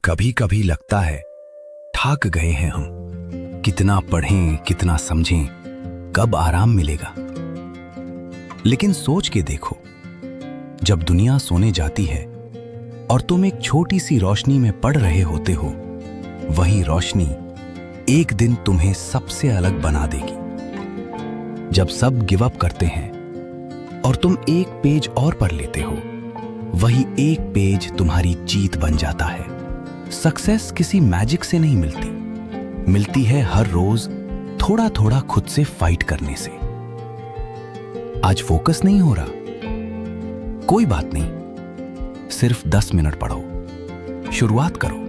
कभी कभी लगता है थक गए हैं हम। कितना पढ़ें, कितना समझें, कब आराम मिलेगा। लेकिन सोच के देखो, जब दुनिया सोने जाती है और तुम एक छोटी सी रोशनी में पड़ रहे होते हो, वही रोशनी एक दिन तुम्हें सबसे अलग बना देगी। जब सब गिव अप करते हैं और तुम एक पेज और पढ़ लेते हो, वही एक पेज तुम्हारी जीत बन जाता है। सक्सेस किसी मैजिक से नहीं मिलती है हर रोज थोड़ा थोड़ा खुद से फाइट करने से। आज फोकस नहीं हो रहा, कोई बात नहीं, सिर्फ 10 मिनट पढ़ो, शुरुआत करो,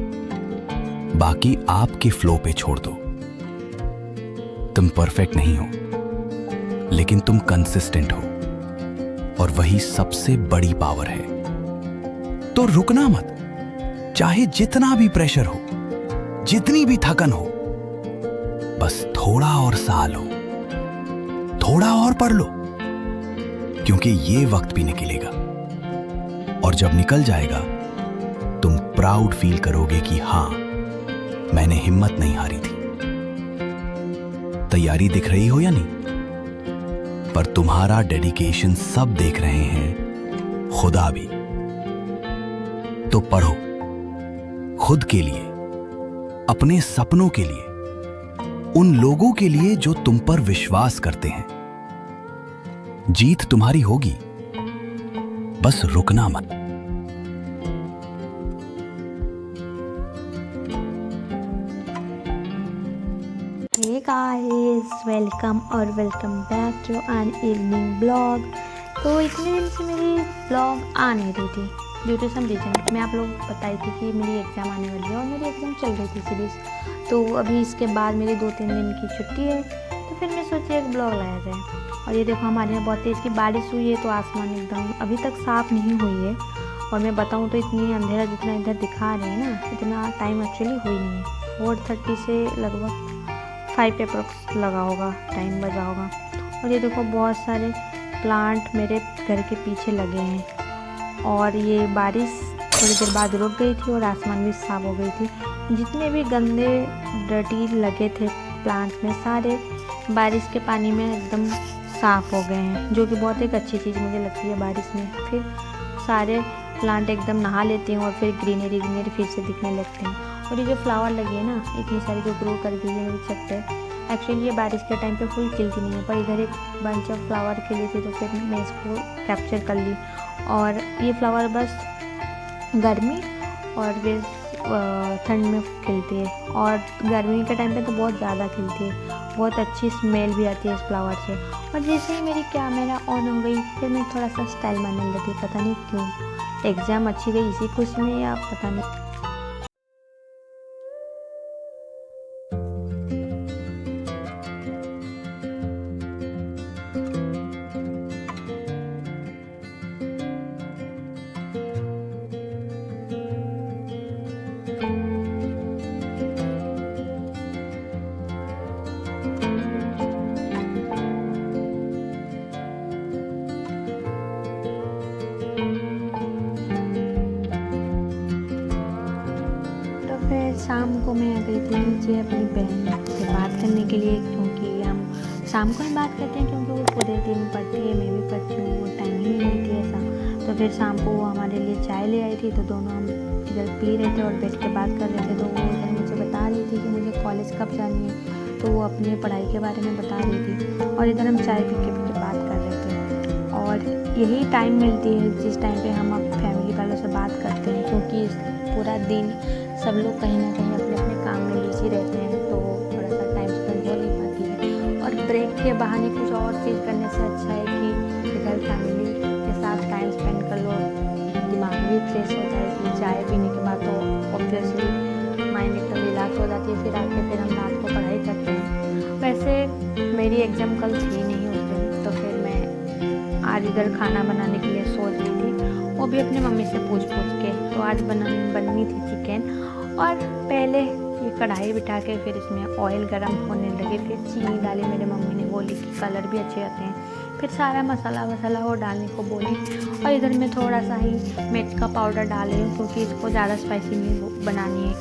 बाकी आपके फ्लो पे छोड़ दो। तुम परफेक्ट नहीं हो, लेकिन तुम कंसिस्टेंट हो, और वही सबसे बड़ी पावर है। तो रुकना मत, चाहे जितना भी प्रेशर हो, जितनी भी थकन हो, बस थोड़ा और सहा लो, थोड़ा और पढ़ लो, क्योंकि ये वक्त भी निकलेगा। और जब निकल जाएगा, तुम प्राउड फील करोगे कि हां, मैंने हिम्मत नहीं हारी थी। तैयारी दिख रही हो या नहीं, पर तुम्हारा डेडिकेशन सब देख रहे हैं, खुदा भी। तो पढ़ो, खुद के लिए, अपने सपनों के लिए, उन लोगों के लिए जो तुम पर विश्वास करते हैं। जीत तुम्हारी होगी, बस रुकना मत। Hey guys, welcome back to an evening blog. तो इतने दिन से मेरी ब्लॉग आ नहीं रही थी ड्यू टू सम रीजन। मैं आप लोग बताई थी कि मेरी एग्ज़ाम आने वाली है और मेरी एग्ज़ाम चल रही थी सीरीज़। तो अभी इसके बाद मेरी 2-3 दिन की छुट्टी है, तो फिर मैं सोची एक ब्लॉग लाया जाए। और ये देखो, हमारे यहाँ बहुत तेज़ की बारिश हुई है, तो आसमान एकदम अभी तक साफ़ नहीं हुई है। और मैं बताऊँ तो इतनी अंधेरा जितना इधर दिखा रहे हैं ना, इतना टाइम एक्चुअली हुई नहीं है। 4:30 से लगभग 5 अप्रॉक्स लगा होगा, टाइम बजा होगा। और ये देखो, बहुत सारे प्लांट मेरे घर के पीछे लगे हैं। और ये बारिश थोड़ी देर बाद रुक गई थी और आसमान भी साफ हो गई थी। जितने भी गंदे डर्टी लगे थे प्लांट में, सारे बारिश के पानी में एकदम साफ़ हो गए हैं, जो कि बहुत एक अच्छी चीज़ मुझे लगती है बारिश में। फिर सारे प्लांट एकदम नहा लेते हैं और फिर ग्रीनरी फिर से दिखने लगते हैं। और ये जो फ्लावर लगी है ना, इतनी सारी जो ग्रो कर गई है मेरी छत पे, एक्चुअली ये बारिश के टाइम पे फुल खिलती नहीं है, पर इधर एक बंच ऑफ फ्लावर खिली थी, तो फिर मैं इसको कैप्चर कर ली। और ये फ्लावर बस गर्मी और फिर ठंड में खिलती है, और गर्मी के टाइम पे तो बहुत ज़्यादा खिलती है। बहुत अच्छी स्मेल भी आती है इस फ्लावर से। और जैसे ही मेरी कैमरा ऑन हो गई, फिर मैं थोड़ा सा स्टाइल मारने लगी, पता नहीं क्यों। एग्ज़ाम अच्छी गई इसी खुशी में, या पता नहीं। फिर शाम को मैं आ गई थी नीचे अपनी बहन से बात करने के लिए, क्योंकि हम शाम को ही बात करते हैं, क्योंकि वो पूरे दिन पढ़ती है, मैं भी पढ़ती हूँ, वो टाइम ही नहीं मिलती है ऐसा। तो फिर शाम को वो हमारे लिए चाय ले आई थी, तो दोनों हम इधर पी रहे थे और बैठ के बात कर रहे थे। तो वो इधर मुझे बता रही थी कि मुझे कॉलेज कब जानी है, तो वो अपनी पढ़ाई के बारे में बता रही थी, और इधर हम चाय पी के बात कर रहे थे। और यही टाइम मिलती है जिस टाइम पे हम अब फैमिली वालों से बात करते हैं, क्योंकि पूरा दिन सब लोग कहीं ना कहीं अपने अपने काम में बिजी रहते हैं, तो थोड़ा सा टाइम स्पेंड हो नहीं पाती है। और ब्रेक के बहाने कुछ और चीज़ करने से अच्छा है कि इधर फैमिली के साथ टाइम स्पेंड कर लो, दिमाग भी फ्रेश हो जाएगी। चाय पीने के बाद तो ऑब्वियसली माइंड एकदम रिलैक्स हो जाती है। फिर आके फिर हम रात को पढ़ाई करते हैं। वैसे मेरी एग्ज़ाम कल थी नहीं उस दिन, तो फिर मैं आज इधर खाना बनाने के लिए सोच रही थी, वो भी अपनी मम्मी से पूछ के। तो आज बननी थी चिकन। और पहले ये कढ़ाई बिठा के फिर इसमें ऑयल गरम होने लगे, फिर चीनी डाली। मेरे मम्मी ने बोली कि कलर भी अच्छे आते हैं। फिर सारा मसाला वसाला वो डालने को बोली, और इधर मैं थोड़ा सा ही मिर्च का पाउडर डाल रही हूँ, क्योंकि इसको ज़्यादा स्पाइसी नहीं बनानी है,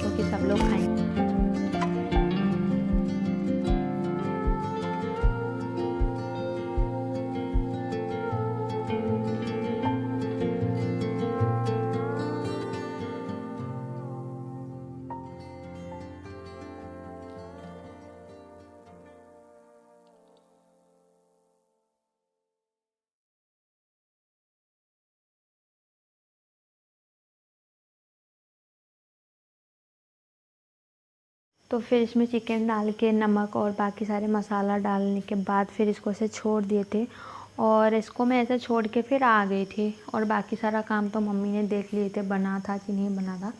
तो फिर इसमें चिकन डाल के नमक और बाकी सारे मसाला डालने के बाद फिर इसको ऐसे छोड़ दिए थे और इसको मैं ऐसे छोड़ के फिर आ गई थी। और बाकी सारा काम तो मम्मी ने देख लिए थे, बना था कि नहीं बना था,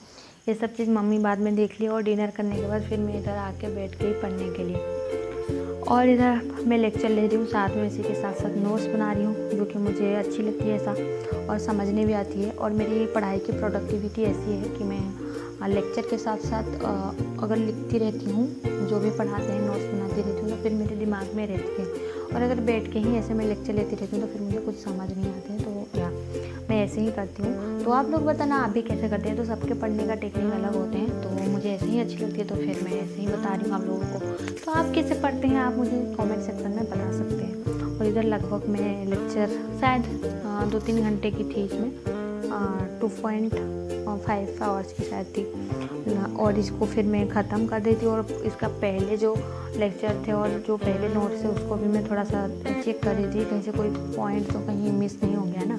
ये सब चीज़ मम्मी बाद में देख ली। और डिनर करने के बाद फिर मैं इधर आके बैठ गई पढ़ने के लिए। और इधर मैं लेक्चर ले रही हूँ, साथ में इसी के साथ साथ नोट्स बना रही हूँ, जो कि मुझे अच्छी लगती है ऐसा और समझने भी आती है। और मेरी पढ़ाई की प्रोडक्टिविटी ऐसी है कि मैं लेक्चर के साथ साथ अगर लिखती रहती हूँ, जो भी पढ़ाते हैं नोट्स बनाती रहती हूँ, तो फिर मेरे दिमाग में रहती है। और अगर बैठ के ही ऐसे मैं लेक्चर लेती रहती हूँ तो फिर मुझे कुछ समझ नहीं आते हैं। तो या मैं ऐसे ही करती हूँ। तो आप लोग बताना आप भी कैसे करते हैं। तो सबके पढ़ने का टेक्निक अलग होते हैं, तो मुझे ऐसे ही अच्छी लगती है, तो फिर मैं ऐसे ही बता रही हूँ आप लोगों को। तो आप कैसे पढ़ते हैं आप मुझे कमेंट सेक्शन में बता सकते हैं। और इधर लगभग मैं लेक्चर शायद 2-3 घंटे की थी, इसमें 2.5 आवर्स की शायद थी। और इसको फिर मैं ख़त्म कर देती हूँ। और इसका पहले जो लेक्चर थे और जो पहले नोट्स थे उसको भी मैं थोड़ा सा चेक कर रही थी, कहीं से कोई पॉइंट तो कहीं मिस नहीं हो गया ना।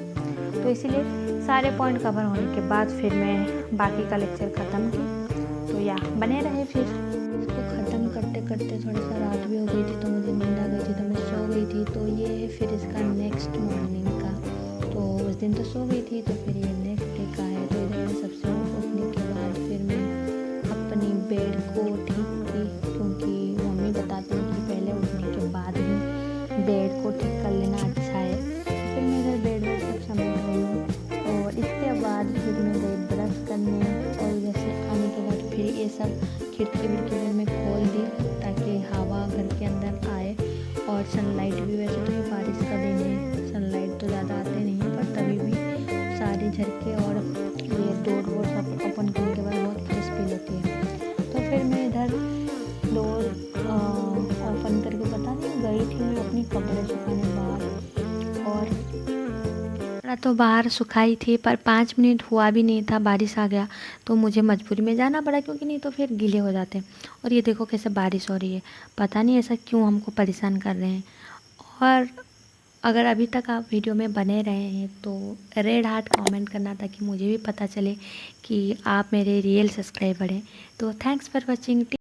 तो इसीलिए सारे पॉइंट कवर होने के बाद फिर मैं बाकी का लेक्चर ख़त्म की। तो या बने रहे। फिर इसको ख़त्म करते करते थोड़ा सा रात भी हो गई थी, तो मुझे नींद आ गई थी, तो मैं सो गई थी। तो ये है फिर इसका नेक्स्ट मॉर्निंग का। तो उस दिन तो सो गई थी, तो फिर ये नेक्स्ट डे का है। तो इधर मैं सबसे उठने के बाद फिर मैं अपनी बेड को ठीक की, क्योंकि मम्मी बताती है कि पहले उठने के बाद ही बेड को ठीक कर लेना अच्छा है। तो फिर मैं इधर बेड में सब समेट रही हूँ। और इसके बाद फिर मैं गई ब्रश करने। और जैसे आने के बाद फिर ये सब खिड़की में खोल दी ताकि हवा घर के अंदर आए और सनलाइट भी। वैसे तो ये बारिश का दिन है, सनलाइट तो ज़्यादा आते नहीं है, पर तभी भी सारी झरके और ये डोर वोर सब ओपन करने के बाद बहुत फ्रेश फील होती है। तो फिर मैं इधर डोर ओपन करके पता नहीं गई थी मैं अपनी कपड़े सुखाने बाहर। और तो बाहर सुखाई थी, पर 5 मिनट हुआ भी नहीं था, बारिश आ गया। तो मुझे मजबूरी में जाना पड़ा, क्योंकि नहीं तो फिर गीले हो जाते। और ये देखो कैसे बारिश हो रही है, पता नहीं ऐसा क्यों हमको परेशान कर रहे हैं। और अगर अभी तक आप वीडियो में बने रहे हैं तो रेड हार्ट कमेंट करना, ताकि मुझे भी पता चले कि आप मेरे रियल सब्सक्राइबर हैं। तो थैंक्स फॉर वॉचिंग।